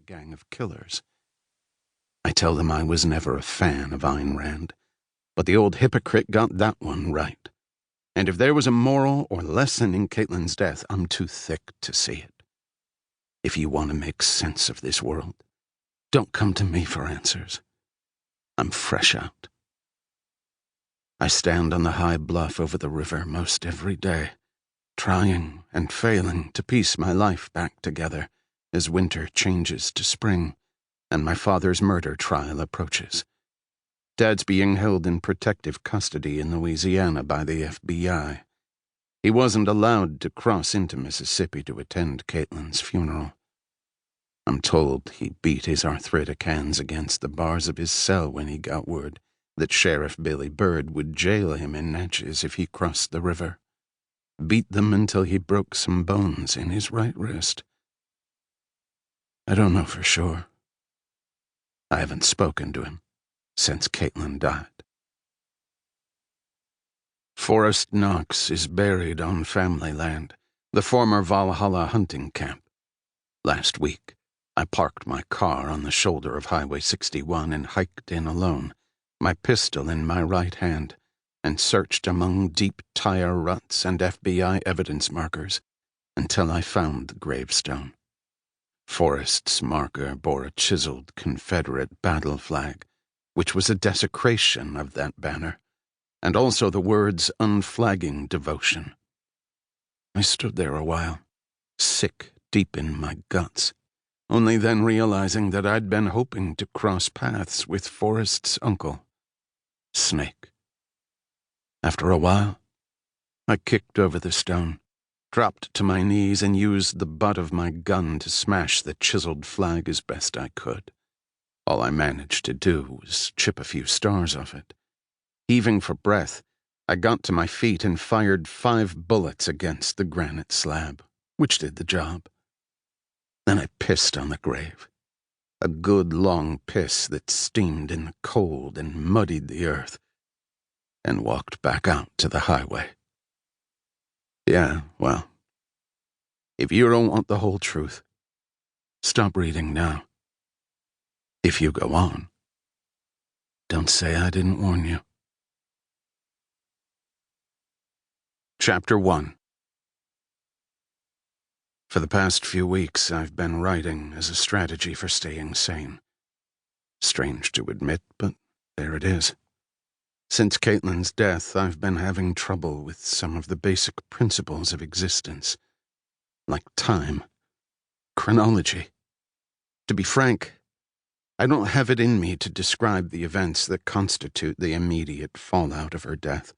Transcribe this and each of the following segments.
gang of killers. I tell them I was never a fan of Ayn Rand, but the old hypocrite got that one right. And if there was a moral or lesson in Caitlin's death, I'm too thick to see it. If you want to make sense of this world, don't come to me for answers. I'm fresh out. I stand on the high bluff over the river most every day, trying and failing to piece my life back together as winter changes to spring and my father's murder trial approaches. Dad's being held in protective custody in Louisiana by the FBI. He wasn't allowed to cross into Mississippi to attend Caitlin's funeral. I'm told he beat his arthritic hands against the bars of his cell when he got word that Sheriff Billy Bird would jail him in Natchez if he crossed the river. Beat them until he broke some bones in his right wrist. I don't know for sure. I haven't spoken to him since Caitlin died. Forrest Knox is buried on family land, the former Valhalla hunting camp. Last week, I parked my car on the shoulder of Highway 61 and hiked in alone, my pistol in my right hand, and searched among deep tire ruts and FBI evidence markers until I found the gravestone. Forrest's marker bore a chiseled Confederate battle flag, which was a desecration of that banner, and also the words unflagging devotion. I stood there a while, sick deep in my guts, only then realizing that I'd been hoping to cross paths with Forrest's uncle, Snake. After a while, I kicked over the stone, dropped to my knees, and used the butt of my gun to smash the chiseled flag as best I could. All I managed to do was chip a few stars off it. Heaving for breath, I got to my feet and fired 5 bullets against the granite slab, which did the job. Then I pissed on the grave. A good long piss that steamed in the cold and muddied the earth, and walked back out to the highway. Yeah, well, if you don't want the whole truth, stop reading now. If you go on, don't say I didn't warn you. Chapter 1. For the past few weeks, I've been writing as a strategy for staying sane. Strange to admit, but there it is. Since Caitlin's death, I've been having trouble with some of the basic principles of existence, like time, chronology. To be frank, I don't have it in me to describe the events that constitute the immediate fallout of her death,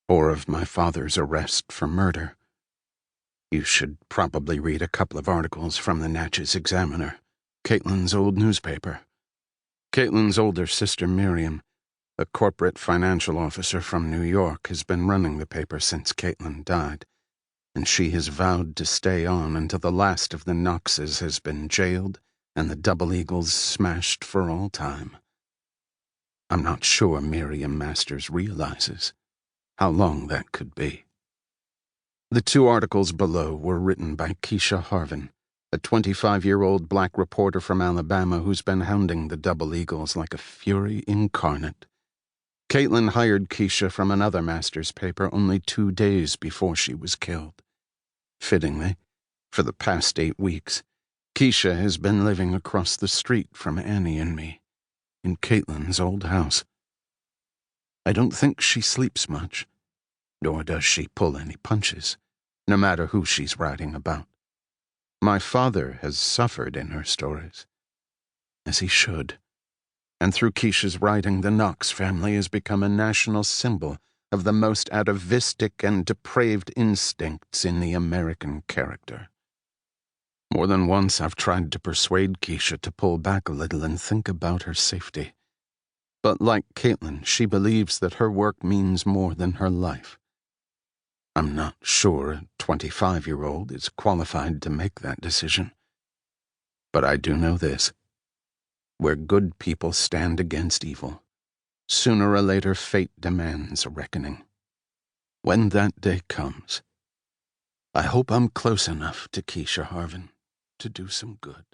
or of my father's arrest for murder. You should probably read a couple of articles from the Natchez Examiner, Caitlin's old newspaper. Caitlin's older sister Miriam, a corporate financial officer from New York, has been running the paper since Caitlin died, and she has vowed to stay on until the last of the Knoxes has been jailed and the Double Eagles smashed for all time. I'm not sure Miriam Masters realizes how long that could be. The 2 articles below were written by Keisha Harvin, a 25-year-old black reporter from Alabama who's been hounding the Double Eagles like a fury incarnate. Caitlin hired Keisha from another Masters paper only 2 days before she was killed. Fittingly, for the past 8 weeks, Keisha has been living across the street from Annie and me, in Caitlin's old house. I don't think she sleeps much, nor does she pull any punches, no matter who she's writing about. My father has suffered in her stories, as he should, and through Keisha's writing, the Knox family has become a national symbol of the most atavistic and depraved instincts in the American character. More than once I've tried to persuade Keisha to pull back a little and think about her safety. But like Caitlin, she believes that her work means more than her life. I'm not sure a 25-year-old is qualified to make that decision. But I do know this. Where good people stand against evil, sooner or later fate demands a reckoning. When that day comes, I hope I'm close enough to Keisha Harvin to do some good.